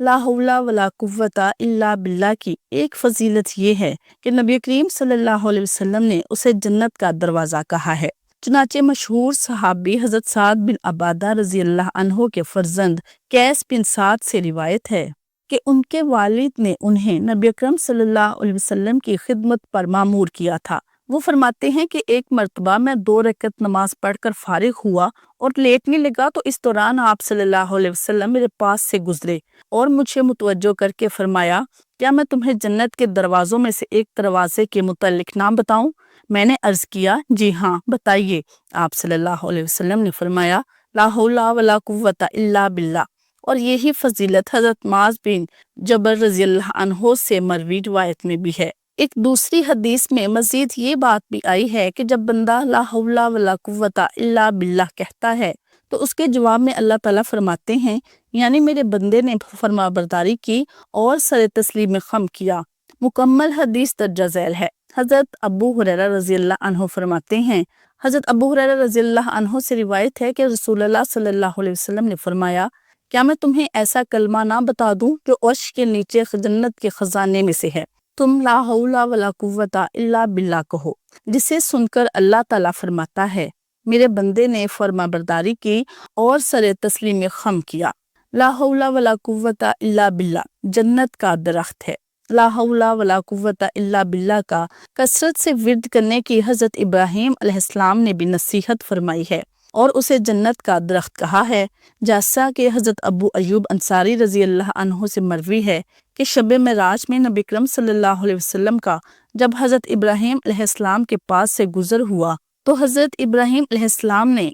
لا حول ولا قوت الا باللہ کی ایک فضیلت یہ ہے کہ نبی کریم صلی اللہ علیہ وسلم نے اسے جنت کا دروازہ کہا ہے۔ چنانچہ مشہور صحابی حضرت سعد بن عبادہ رضی اللہ عنہ کے فرزند قیس بن سعد سے روایت ہے کہ ان کے والد نے انہیں نبی اکرم صلی اللہ علیہ وسلم کی خدمت پر مامور کیا تھا۔ وہ فرماتے ہیں کہ ایک مرتبہ میں 2 رکعت نماز پڑھ کر فارغ ہوا اور لیٹنے لگا تو اس دوران آپ صلی اللہ علیہ وسلم میرے پاس سے گزرے اور مجھے متوجہ کر کے فرمایا، کیا میں تمہیں جنت کے دروازوں میں سے ایک دروازے کے متعلق نام بتاؤں؟ میں نے عرض کیا، جی ہاں بتائیے۔ آپ صلی اللہ علیہ وسلم نے فرمایا، لا حول ولا قوت الا باللہ۔ اور یہی فضیلت حضرت معاذ بن جبل رضی اللہ عنہ سے مروی روایت میں بھی ہے۔ ایک دوسری حدیث میں مزید یہ بات بھی آئی ہے کہ جب بندہ لا حول ولا قوت الا باللہ کہتا ہے تو اس کے جواب میں اللہ تعالیٰ فرماتے ہیں، یعنی میرے بندے نے فرما برداری کی اور سر تسلیم خم کیا۔ مکمل حدیث درجہ ذیل ہے۔ حضرت ابو ہریرہ رضی اللہ عنہ فرماتے ہیں، حضرت ابو ہریرہ رضی اللہ عنہ سے روایت ہے کہ رسول اللہ صلی اللہ علیہ وسلم نے فرمایا، کیا میں تمہیں ایسا کلمہ نہ بتا دوں جو عرش کے نیچے جنت کے خزانے میں سے ہے؟ تم لا حول ولا قوت الا باللہ کہو، جسے سن کر اللہ تعالیٰ فرماتا ہے، میرے بندے نے فرما برداری کی اور سر تسلیم خم کیا۔ لا حول ولا قوت الا باللہ جنت کا درخت ہے۔ لا حول ولا قوت الا باللہ کا کثرت سے ورد کرنے کی حضرت ابراہیم علیہ السلام نے بھی نصیحت فرمائی ہے اور اسے جنت کا درخت کہا ہے، جیسا کہ حضرت ابو ایوب انصاری رضی اللہ عنہ سے مروی ہے کہ شب معراج میں نبی اکرم صلی اللہ علیہ وسلم کا جب حضرت ابراہیم علیہ السلام کے پاس سے گزر ہوا تو حضرت ابراہیم علیہ السلام نے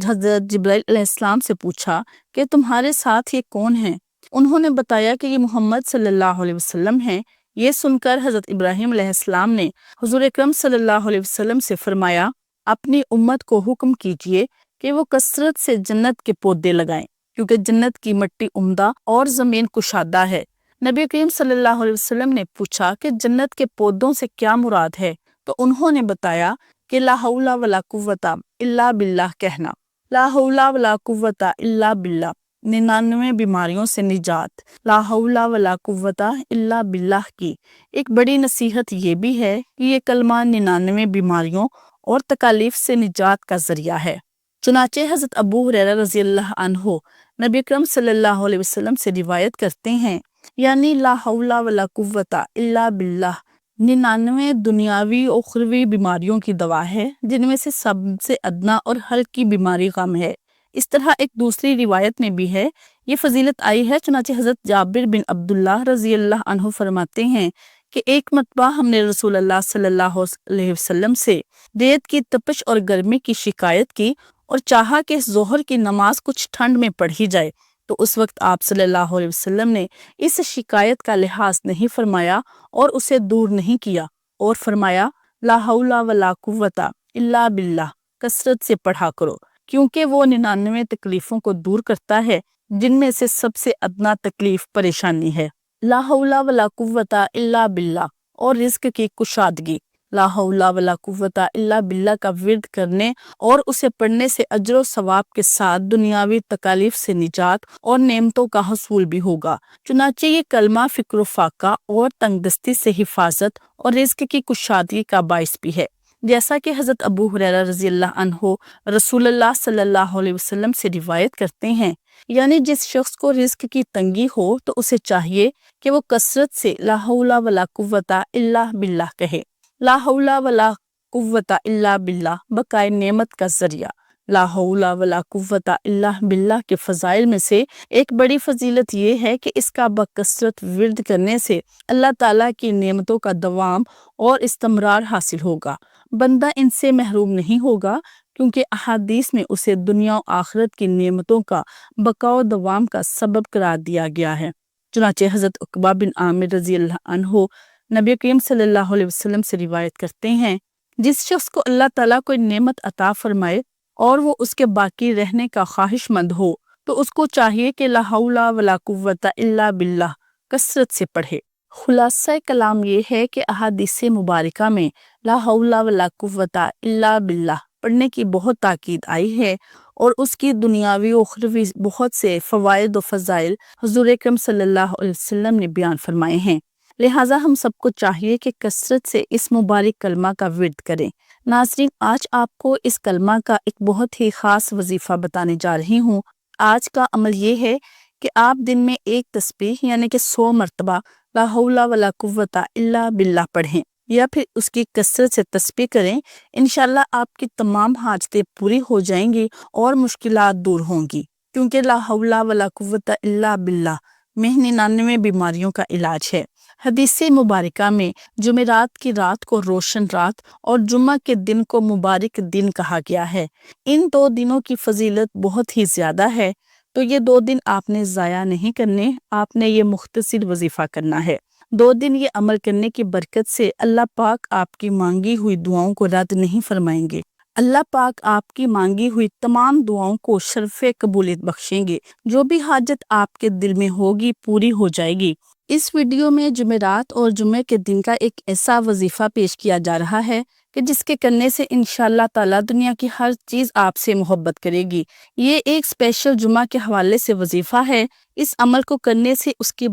حضرت جبرائیل علیہ السلام سے پوچھا کہ تمہارے ساتھ یہ کون ہیں؟ انہوں نے بتایا کہ یہ محمد صلی اللہ علیہ وسلم ہیں۔ یہ سن کر حضرت ابراہیم علیہ السلام نے حضور اکرم صلی اللہ علیہ وسلم سے فرمایا، اپنی امت کو حکم کیجئے کہ وہ کثرت سے جنت کے پودے لگائیں، کیونکہ جنت کی مٹی عمدہ اور زمین کشادہ ہے۔ نبی کریم صلی اللہ علیہ وسلم نے پوچھا کہ جنت کے پودوں سے کیا مراد ہے؟ تو انہوں نے بتایا کہ لا حول ولا قوت الا باللہ کہنا۔ لا حول ولا قوت الا باللہ 99 بیماریوں سے نجات۔ لا حول ولا قوت الا باللہ کی ایک بڑی نصیحت یہ بھی ہے کہ یہ کلمہ 99 بیماریوں اور تکالیف سے نجات کا ذریعہ ہے۔ چنانچہ حضرت ابو ہریرہ رضی اللہ عنہ نبی اکرم صلی اللہ علیہ وسلم سے روایت کرتے ہیں، یعنی لا حول ولا قوت الا باللہ 99 دنیاوی و اخروی بیماریوں کی دوا ہے، جن میں سے سب سے ادنا اور ہلکی بیماری غم ہے۔ اس طرح ایک دوسری روایت میں بھی ہے، یہ فضیلت آئی ہے۔ چنانچہ حضرت جابر بن عبداللہ رضی اللہ عنہ فرماتے ہیں کہ ایک مرتبہ ہم نے رسول اللہ صلی اللہ علیہ وسلم سے ریت کی تپش اور گرمی کی شکایت کی اور چاہا کہ ظہر کی نماز کچھ ٹھنڈ میں پڑھی جائے، تو اس وقت آپ صلی اللہ علیہ وسلم نے اس شکایت کا لحاظ نہیں فرمایا اور اسے دور نہیں کیا اور فرمایا، لا حول ولا قوت الا باللہ کثرت سے پڑھا کرو، کیونکہ وہ 99 تکلیفوں کو دور کرتا ہے، جن میں سے سب سے ادنا تکلیف پریشانی ہے۔ لا حول ولا قوت الا باللہ اور رزق کی کشادگی۔ لا حول ولا قوت الا باللہ کا ورد کرنے اور اسے پڑھنے سے اجر و ثواب کے ساتھ دنیاوی تکالیف سے نجات اور نعمتوں کا حصول بھی ہوگا۔ چنانچہ یہ کلمہ فکر و فاقہ اور تنگ دستی سے حفاظت اور رزق کی کشادگی کا باعث بھی ہے، جیسا کہ حضرت ابو ہریرہ رضی اللہ عنہ رسول اللہ صلی اللہ علیہ وسلم سے روایت کرتے ہیں، یعنی جس شخص کو رزق کی تنگی ہو تو اسے چاہیے کہ وہ کثرت سے لا حول ولا قوت الا باللہ کہے۔ لا حول ولا قوت الا باللہ بقائے نعمت کا ذریعہ۔ لا حول ولا قوت الا باللہ کے فضائل میں سے ایک بڑی فضیلت یہ ہے کہ اس کا بکثرت ورد کرنے سے اللہ تعالیٰ کی نعمتوں کا دوام اور استمرار حاصل ہوگا، بندہ ان سے محروم نہیں ہوگا، کیونکہ احادیث میں اسے دنیا و آخرت کی نعمتوں کا بقا و دوام کا سبب قرار دیا گیا ہے۔ چنانچہ حضرت عقبہ بن عامر رضی اللہ عنہ نبی کریم صلی اللہ علیہ وسلم سے روایت کرتے ہیں، جس شخص کو اللہ تعالیٰ کوئی نعمت عطا فرمائے اور وہ اس کے باقی رہنے کا خواہش مند ہو تو اس کو چاہیے کہ لا حول ولا قوت الا باللہ کثرت سے پڑھے۔ خلاصہ کلام یہ ہے کہ احادیث مبارکہ میں لا حول ولا قوت الا باللہ پڑھنے کی بہت تاکید آئی ہے اور اس کی دنیاوی و اخروی بہت سے فوائد و فضائل حضور اکرم صلی اللہ علیہ وسلم نے بیان فرمائے ہیں۔ لہٰذا ہم سب کو چاہیے کہ کثرت سے اس مبارک کلمہ کا ورد کریں۔ ناظرین، آج آپ کو اس کلمہ کا ایک بہت ہی خاص وظیفہ بتانے جا رہی ہوں۔ آج کا عمل یہ ہے کہ آپ دن میں ایک تسبیح یعنی کہ 100 مرتبہ لا حول ولا قوت الا باللہ پڑھیں یا پھر اس کی کثرت سے تسبیح کریں۔ انشاءاللہ آپ کی تمام حاجتیں پوری ہو جائیں گی اور مشکلات دور ہوں گی، کیونکہ لا حول ولا قوت الا باللہ میں 99 بیماریوں کا علاج ہے۔ حدیث مبارکہ میں جمعرات کی رات کو روشن رات اور جمعہ کے دن کو مبارک دن کہا گیا ہے۔ ان 2 دنوں کی فضیلت بہت ہی زیادہ ہے، تو یہ 2 دن آپ نے ضائع نہیں کرنے، آپ نے یہ مختصر وظیفہ کرنا ہے۔ 2 دن یہ عمل کرنے کی برکت سے اللہ پاک آپ کی مانگی ہوئی دعاؤں کو رد نہیں فرمائیں گے۔ اللہ پاک آپ کی مانگی ہوئی تمام دعاؤں کو شرف قبولیت بخشیں گے۔ جو بھی حاجت آپ کے دل میں ہوگی پوری ہو جائے گی۔ اس ویڈیو میں جمعرات اور جمعے کے دن کا ایک ایسا وظیفہ پیش کیا جا رہا ہے کہ جس کے کرنے سے انشاءاللہ تعالی دنیا کی ہر چیز آپ سے محبت کرے گی۔ یہ ایک اسپیشل جمعہ کے حوالے سے وظیفہ ہے۔ اس عمل کو کرنے سے اس کی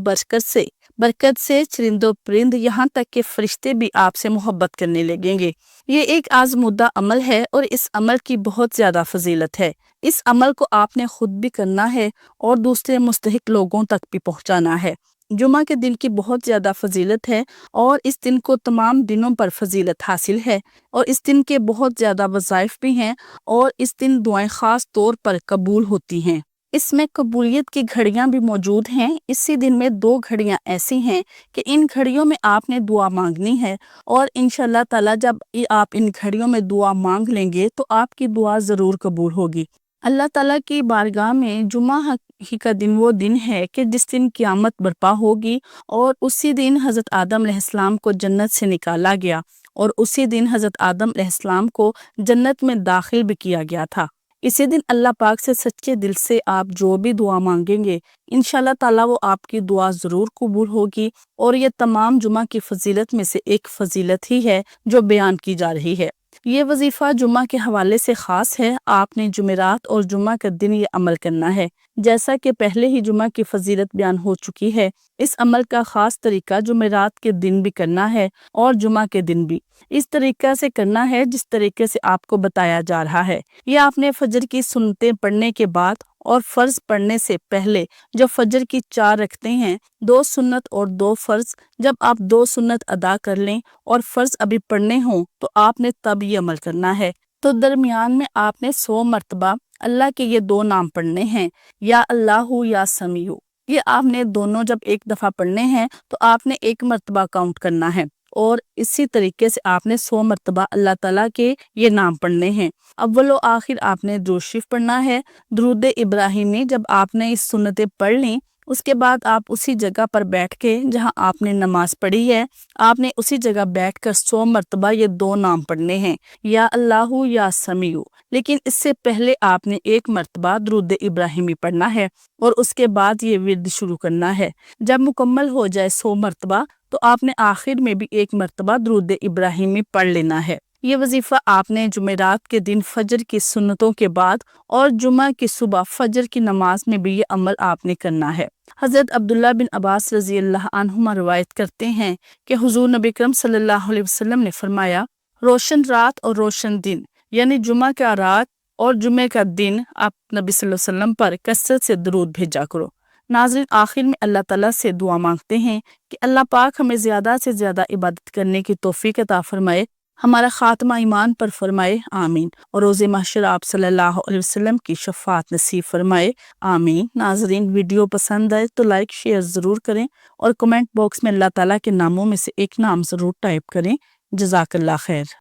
برکت سے چرند و پرند یہاں تک کہ فرشتے بھی آپ سے محبت کرنے لگیں گے۔ یہ ایک آزمودہ عمل ہے اور اس عمل کی بہت زیادہ فضیلت ہے۔ اس عمل کو آپ نے خود بھی کرنا ہے اور دوسرے مستحق لوگوں تک بھی پہنچانا ہے۔ جمعہ کے دن کی بہت زیادہ فضیلت ہے اور اس دن کو تمام دنوں پر فضیلت حاصل ہے، اور اس دن کے بہت زیادہ وظائف بھی ہیں، اور اس دن دعائیں خاص طور پر قبول ہوتی ہیں۔ اس میں قبولیت کی گھڑیاں بھی موجود ہیں۔ اسی دن میں 2 گھڑیاں ایسی ہیں کہ ان گھڑیوں میں آپ نے دعا مانگنی ہے، اور انشاءاللہ تعالی جب آپ ان گھڑیوں میں دعا مانگ لیں گے تو آپ کی دعا ضرور قبول ہوگی۔ اللہ تعالیٰ کی بارگاہ میں جمعہ ہی کا دن وہ دن ہے کہ جس دن قیامت برپا ہوگی، اور اسی دن حضرت آدم علیہ السلام کو جنت سے نکالا گیا، اور اسی دن حضرت آدم علیہ السلام کو جنت میں داخل بھی کیا گیا تھا۔ اسی دن اللہ پاک سے سچے دل سے آپ جو بھی دعا مانگیں گے انشاءاللہ تعالیٰ وہ آپ کی دعا ضرور قبول ہوگی، اور یہ تمام جمعہ کی فضیلت میں سے ایک فضیلت ہی ہے جو بیان کی جا رہی ہے۔ یہ وظیفہ جمعہ کے حوالے سے خاص ہے۔ آپ نے جمعرات اور جمعہ کا دن یہ عمل کرنا ہے۔ جیسا کہ پہلے ہی جمعہ کی فضیلت بیان ہو چکی ہے، اس عمل کا خاص طریقہ جمعرات کے دن بھی کرنا ہے اور جمعہ کے دن بھی اس طریقہ سے کرنا ہے جس طریقے سے آپ کو بتایا جا رہا ہے۔ یہ آپ نے فجر کی سنتیں پڑھنے کے بعد اور فرض پڑھنے سے پہلے جو فجر کی 4 رکعتیں ہیں، 2 سنت اور 2 فرض، جب آپ 2 سنت ادا کر لیں اور فرض ابھی پڑھنے ہوں تو آپ نے تب یہ عمل کرنا ہے۔ تو درمیان میں آپ نے 100 مرتبہ اللہ کے یہ 2 نام پڑھنے ہیں، یا اللہ یا سمیع۔ یہ آپ نے دونوں جب ایک دفعہ پڑھنے ہیں تو آپ نے 1 مرتبہ کاؤنٹ کرنا ہے، اور اسی طریقے سے آپ نے 100 مرتبہ اللہ تعالیٰ کے یہ نام پڑھنے ہیں۔ اول و آخر آپ نے درود شریف پڑھنا ہے، درود ابراہیمی۔ جب آپ نے اس سنتیں پڑھ لیں اس کے بعد آپ اسی جگہ پر بیٹھ کے جہاں آپ نے نماز پڑھی ہے، آپ نے اسی جگہ بیٹھ کر 100 مرتبہ یہ 2 نام پڑھنے ہیں، یا اللہ یا سمیع۔ لیکن اس سے پہلے آپ نے 1 مرتبہ درود ابراہیمی پڑھنا ہے، اور اس کے بعد یہ ورد شروع کرنا ہے۔ جب مکمل ہو جائے 100 مرتبہ تو آپ نے آخر میں بھی 1 مرتبہ درود ابراہیمی پڑھ لینا ہے۔ یہ وظیفہ آپ نے جمعرات کے دن فجر کی سنتوں کے بعد اور جمعہ کی صبح فجر کی نماز میں بھی یہ عمل آپ نے کرنا ہے۔ حضرت عبداللہ بن عباس رضی اللہ عنہما روایت کرتے ہیں کہ حضور نبی کرم صلی اللہ علیہ وسلم نے فرمایا، روشن رات اور روشن دن یعنی جمعہ کا رات اور جمعہ کا دن آپ نبی صلی اللہ علیہ وسلم پر کثرت سے درود بھیجا کرو۔ ناظرین، آخر میں اللہ تعالیٰ سے دعا مانگتے ہیں کہ اللہ پاک ہمیں زیادہ سے زیادہ عبادت کرنے کی توفیق عطا فرمائے، ہمارا خاتمہ ایمان پر فرمائے، آمین، اور روز محشر آپ صلی اللہ علیہ وسلم کی شفاعت نصیب فرمائے، آمین۔ ناظرین، ویڈیو پسند آئے تو لائک شیئر ضرور کریں، اور کمنٹ باکس میں اللہ تعالیٰ کے ناموں میں سے ایک نام ضرور ٹائپ کریں۔ جزاک اللہ خیر۔